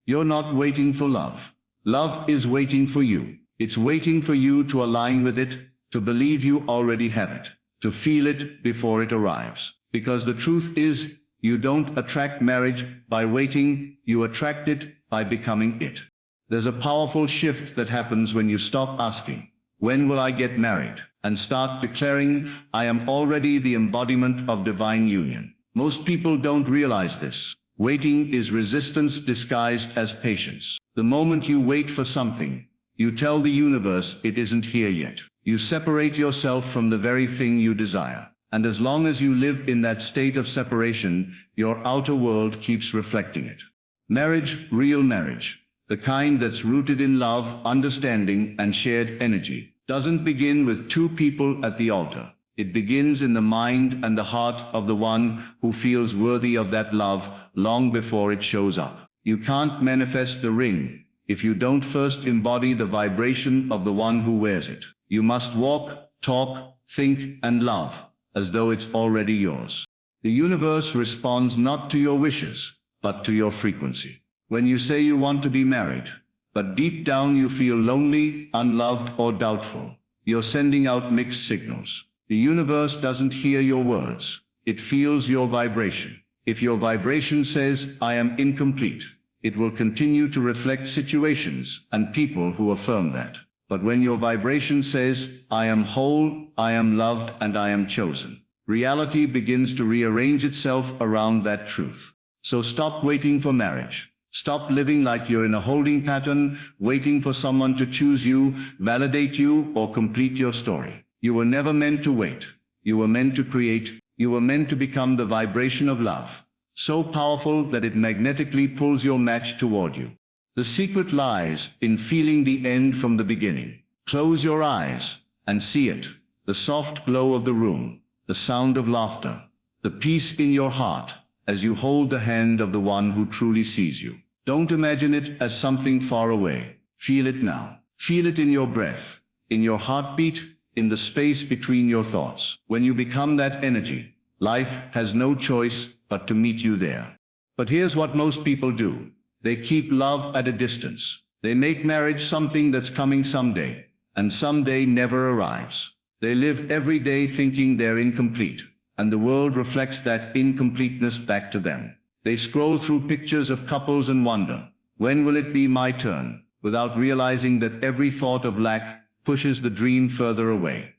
You're not waiting for love. Love is waiting for you. It's waiting for you to align with it, to believe you already have it, to feel it before it arrives. Because the truth is, you don't attract marriage by waiting, you attract it by becoming it. There's a powerful shift that happens when you stop asking, when will I get married? And start declaring, I am already the embodiment of divine union. Most people don't realize this. Waiting is resistance disguised as patience. The moment you wait for something, you tell the universe it isn't here yet. You separate yourself from the very thing you desire. And as long as you live in that state of separation, your outer world keeps reflecting it. Marriage, real marriage, the kind that's rooted in love, understanding, and shared energy, doesn't begin with two people at the altar. It begins in the mind and the heart of the one who feels worthy of that love long before it shows up. You can't manifest the ring if you don't first embody the vibration of the one who wears it. You must walk, talk, think, and love as though it's already yours. The universe responds not to your wishes, but to your frequency. When you say you want to be married, but deep down you feel lonely, unloved, or doubtful, you're sending out mixed signals. The universe doesn't hear your words. It feels your vibration. If your vibration says, I am incomplete, it will continue to reflect situations and people who affirm that. But when your vibration says, I am whole, I am loved, and I am chosen, reality begins to rearrange itself around that truth. So stop waiting for marriage. Stop living like you're in a holding pattern, waiting for someone to choose you, validate you, or complete your story. You were never meant to wait. You were meant to create. You were meant to become the vibration of love, so powerful that it magnetically pulls your match toward you. The secret lies in feeling the end from the beginning. Close your eyes and see it. The soft glow of the room, the sound of laughter, the peace in your heart as you hold the hand of the one who truly sees you. Don't imagine it as something far away. Feel it now. Feel it in your breath, in your heartbeat, in the space between your thoughts. When you become that energy, life has no choice but to meet you there. But here's what most people do. They keep love at a distance. They make marriage something that's coming someday, and someday never arrives. They live every day thinking they're incomplete, and the world reflects that incompleteness back to them. They scroll through pictures of couples and wonder, when will it be my turn, without realizing that every thought of lack pushes the dream further away.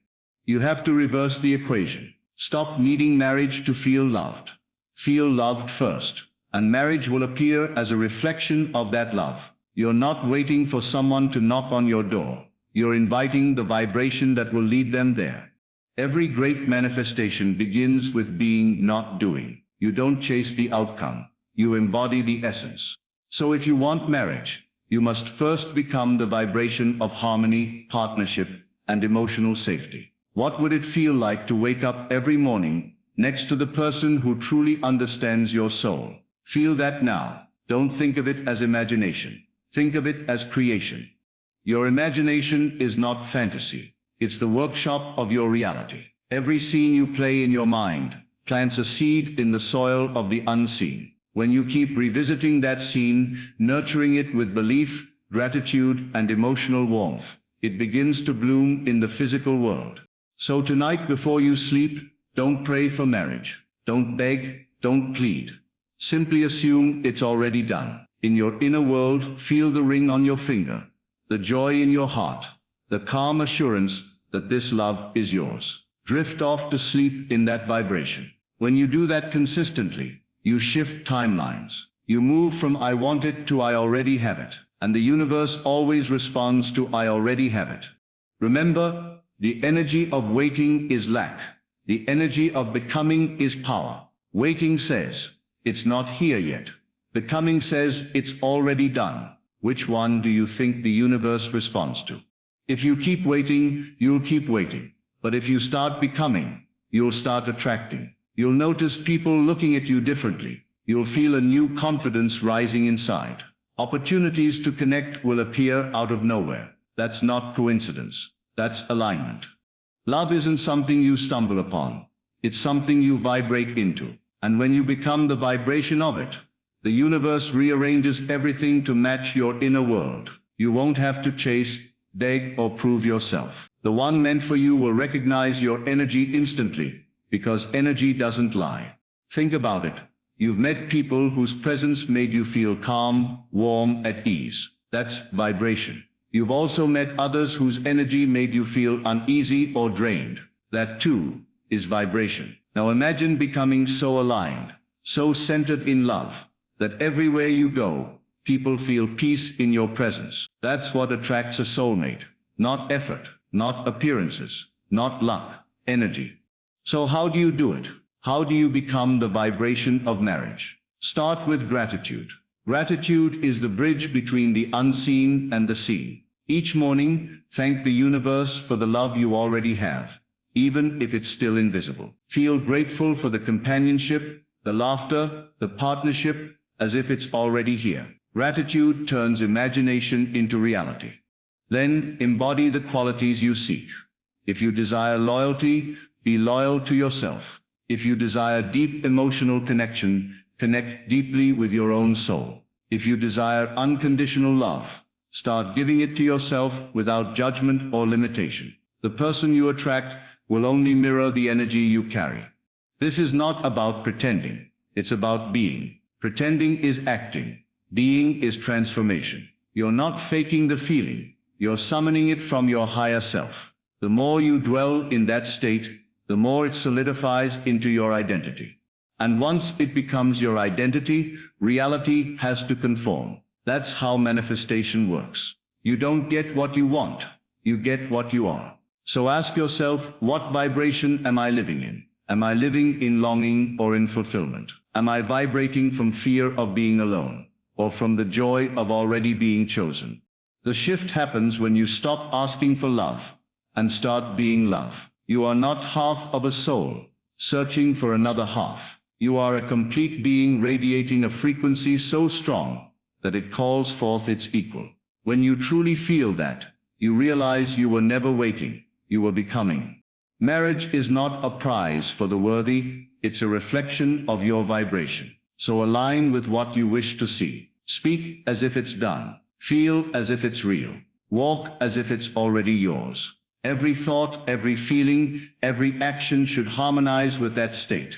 You have to reverse the equation. Stop needing marriage to feel loved. Feel loved first, and marriage will appear as a reflection of that love. You're not waiting for someone to knock on your door. You're inviting the vibration that will lead them there. Every great manifestation begins with being, not doing. You don't chase the outcome. You embody the essence. So if you want marriage, you must first become the vibration of harmony, partnership, and emotional safety. What would it feel like to wake up every morning next to the person who truly understands your soul? Feel that now. Don't think of it as imagination. Think of it as creation. Your imagination is not fantasy. It's the workshop of your reality. Every scene you play in your mind plants a seed in the soil of the unseen. When you keep revisiting that scene, nurturing it with belief, gratitude, and emotional warmth, it begins to bloom in the physical world. So tonight before you sleep, don't pray for marriage. Don't beg, don't plead. Simply assume it's already done. In your inner world, feel the ring on your finger, the joy in your heart, the calm assurance that this love is yours. Drift off to sleep in that vibration. When you do that consistently, you shift timelines. You move from I want it to I already have it. And the universe always responds to I already have it. Remember, the energy of waiting is lack. The energy of becoming is power. Waiting says, it's not here yet. Becoming says, it's already done. Which one do you think the universe responds to? If you keep waiting, you'll keep waiting. But if you start becoming, you'll start attracting. You'll notice people looking at you differently. You'll feel a new confidence rising inside. Opportunities to connect will appear out of nowhere. That's not coincidence. That's alignment. Love isn't something you stumble upon. It's something you vibrate into. And when you become the vibration of it, The universe rearranges everything to match your inner world. You won't have to chase, beg, or prove yourself. The one meant for you will recognize your energy instantly, because energy doesn't lie. Think about it. You've met people whose presence made you feel calm, warm, at ease. That's vibration. You've also met others whose energy made you feel uneasy or drained. That too is vibration. Now imagine becoming so aligned, so centered in love, that everywhere you go, people feel peace in your presence. That's what attracts a soulmate. Not effort, not appearances, not luck, energy. So how do you do it? How do you become the vibration of marriage? Start with gratitude. Gratitude is the bridge between the unseen and the seen. Each morning, thank the universe for the love you already have, even if it's still invisible. Feel grateful for the companionship, the laughter, the partnership, as if it's already here. Gratitude turns imagination into reality. Then embody the qualities you seek. If you desire loyalty, be loyal to yourself. If you desire deep emotional connection, connect deeply with your own soul. If you desire unconditional love, start giving it to yourself without judgment or limitation. The person you attract will only mirror the energy you carry. This is not about pretending. It's about being. Pretending is acting. Being is transformation. You're not faking the feeling. You're summoning it from your higher self. The more you dwell in that state, the more it solidifies into your identity. And once it becomes your identity, reality has to conform. That's how manifestation works. You don't get what you want. You get what you are. So ask yourself, what vibration am I living in? Am I living in longing or in fulfillment? Am I vibrating from fear of being alone, or from the joy of already being chosen? The shift happens when you stop asking for love and start being love. You are not half of a soul, searching for another half. You are a complete being radiating a frequency so strong that it calls forth its equal. When you truly feel that, you realize you were never waiting, you were becoming. Marriage is not a prize for the worthy, it's a reflection of your vibration. So align with what you wish to see. Speak as if it's done. Feel as if it's real. Walk as if it's already yours. Every thought, every feeling, every action should harmonize with that state.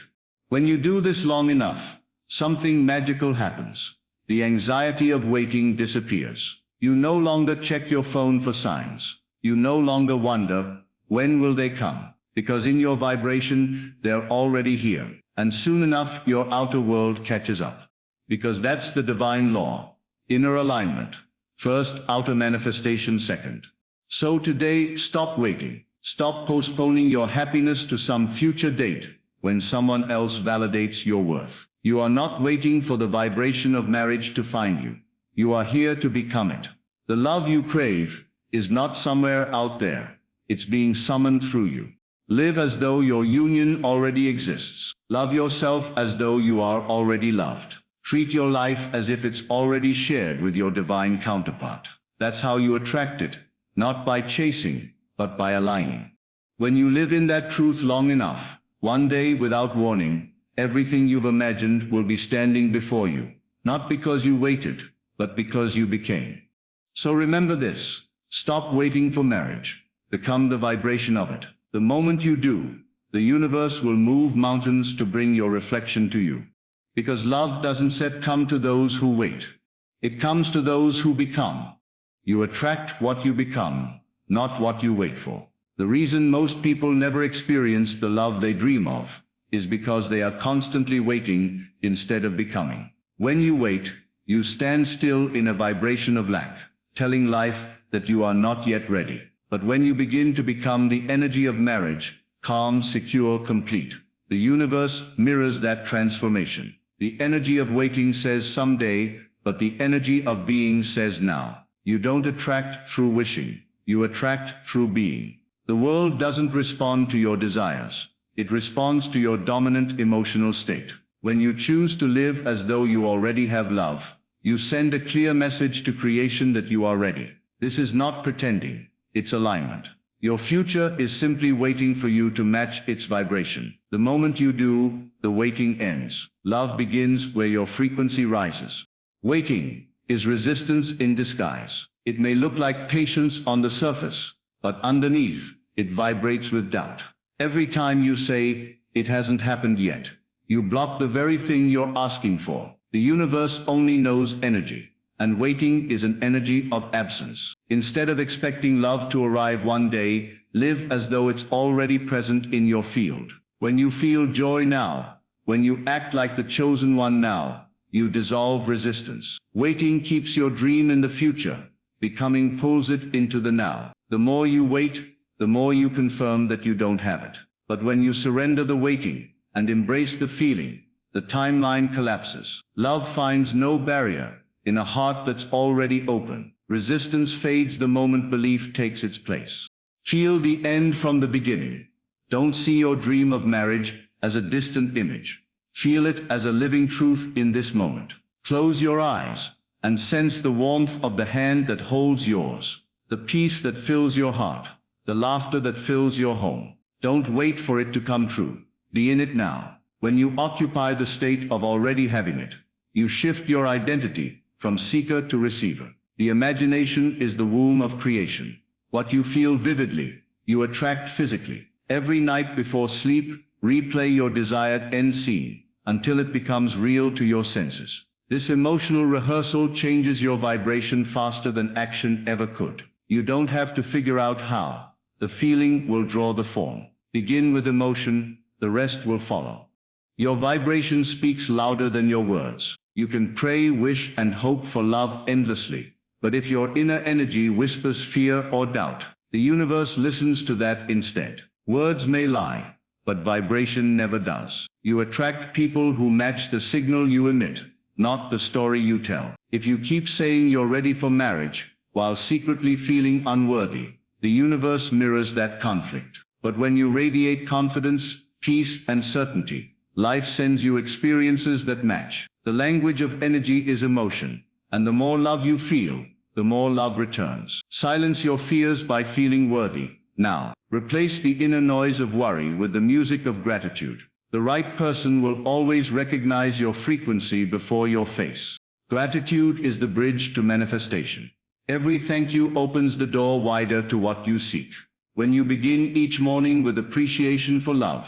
When you do this long enough, something magical happens. The anxiety of waiting disappears. You no longer check your phone for signs. You no longer wonder, when will they come? Because in your vibration, they're already here. And soon enough, your outer world catches up. Because that's the divine law. Inner alignment. First, outer manifestation second. So today, stop waiting. Stop postponing your happiness to some future date when someone else validates your worth. You are not waiting for the vibration of marriage to find you. You are here to become it. The love you crave is not somewhere out there. It's being summoned through you. Live as though your union already exists. Love yourself as though you are already loved. Treat your life as if it's already shared with your divine counterpart. That's how you attract it, not by chasing, but by aligning. When you live in that truth long enough, one day without warning, everything you've imagined will be standing before you, not because you waited, but because you became. So remember this, stop waiting for marriage, become the vibration of it. The moment you do, the universe will move mountains to bring your reflection to you. Because love doesn't come to those who wait. It comes to those who become. You attract what you become, not what you wait for. The reason most people never experience the love they dream of is because they are constantly waiting instead of becoming. When you wait, you stand still in a vibration of lack, telling life that you are not yet ready. But when you begin to become the energy of marriage, calm, secure, complete, the universe mirrors that transformation. The energy of waiting says someday, but the energy of being says now. You don't attract through wishing, you attract through being. The world doesn't respond to your desires. It responds to your dominant emotional state. When you choose to live as though you already have love, you send a clear message to creation that you are ready. This is not pretending, it's alignment. Your future is simply waiting for you to match its vibration. The moment you do, the waiting ends. Love begins where your frequency rises. Waiting is resistance in disguise. It may look like patience on the surface, but underneath, it vibrates with doubt. Every time you say, "It hasn't happened yet," you block the very thing you're asking for. The universe only knows energy, and waiting is an energy of absence. Instead of expecting love to arrive one day, live as though it's already present in your field. When you feel joy now, when you act like the chosen one now, you dissolve resistance. Waiting keeps your dream in the future. Becoming pulls it into the now. The more you wait, the more you confirm that you don't have it. But when you surrender the waiting and embrace the feeling, the timeline collapses. Love finds no barrier in a heart that's already open. Resistance fades the moment belief takes its place. Feel the end from the beginning. Don't see your dream of marriage as a distant image. Feel it as a living truth in this moment. Close your eyes and sense the warmth of the hand that holds yours, the peace that fills your heart, the laughter that fills your home. Don't wait for it to come true. Be in it now. When you occupy the state of already having it, you shift your identity from seeker to receiver. The imagination is the womb of creation. What you feel vividly, you attract physically. Every night before sleep, replay your desired end scene until it becomes real to your senses. This emotional rehearsal changes your vibration faster than action ever could. You don't have to figure out how. The feeling will draw the form. Begin with emotion, the rest will follow. Your vibration speaks louder than your words. You can pray, wish, and hope for love endlessly. But if your inner energy whispers fear or doubt, the universe listens to that instead. Words may lie, but vibration never does. You attract people who match the signal you emit, not the story you tell. If you keep saying you're ready for marriage, while secretly feeling unworthy, the universe mirrors that conflict. But when you radiate confidence, peace, and certainty, life sends you experiences that match. The language of energy is emotion, and the more love you feel, the more love returns. Silence your fears by feeling worthy. Now, replace the inner noise of worry with the music of gratitude. The right person will always recognize your frequency before your face. Gratitude is the bridge to manifestation. Every thank you opens the door wider to what you seek. When you begin each morning with appreciation for love,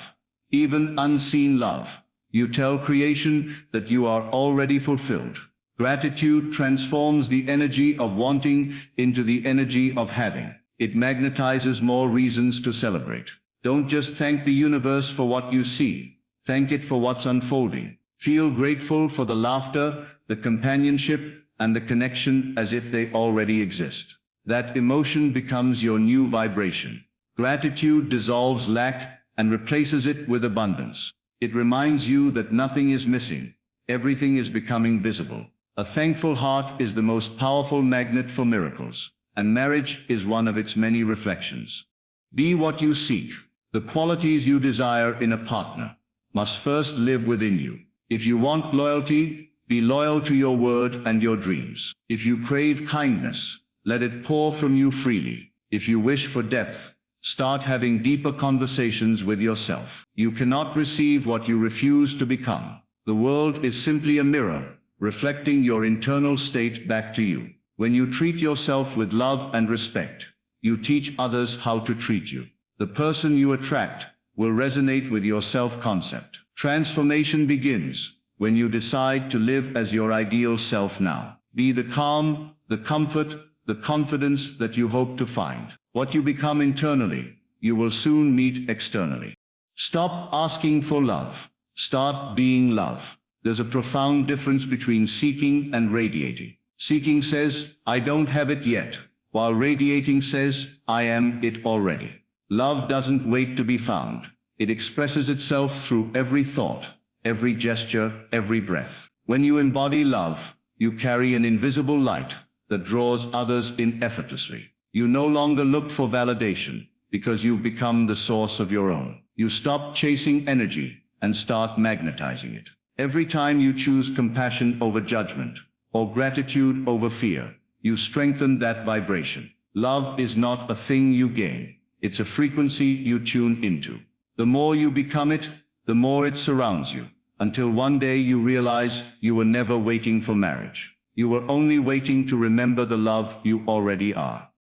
even unseen love, you tell creation that you are already fulfilled. Gratitude transforms the energy of wanting into the energy of having. It magnetizes more reasons to celebrate. Don't just thank the universe for what you see. Thank it for what's unfolding. Feel grateful for the laughter, the companionship, and the connection as if they already exist. That emotion becomes your new vibration. Gratitude dissolves lack and replaces it with abundance. It reminds you that nothing is missing. Everything is becoming visible. A thankful heart is the most powerful magnet for miracles, and marriage is one of its many reflections. Be what you seek. The qualities you desire in a partner must first live within you. If you want loyalty, be loyal to your word and your dreams. If you crave kindness, let it pour from you freely. If you wish for depth, start having deeper conversations with yourself. You cannot receive what you refuse to become. The world is simply a mirror, reflecting your internal state back to you. When you treat yourself with love and respect, you teach others how to treat you. The person you attract will resonate with your self-concept. Transformation begins when you decide to live as your ideal self now. Be the calm, the comfort, the confidence that you hope to find. What you become internally, you will soon meet externally. Stop asking for love. Start being love. There's a profound difference between seeking and radiating. Seeking says, I don't have it yet, while radiating says, I am it already. Love doesn't wait to be found. It expresses itself through every thought, every gesture, every breath. When you embody love, you carry an invisible light that draws others in effortlessly. You no longer look for validation because you've become the source of your own. You stop chasing energy and start magnetizing it. Every time you choose compassion over judgment or gratitude over fear, you strengthen that vibration. Love is not a thing you gain. It's a frequency you tune into. The more you become it, the more it surrounds you, until one day you realize you were never waiting for marriage. You were only waiting to remember the love you already are.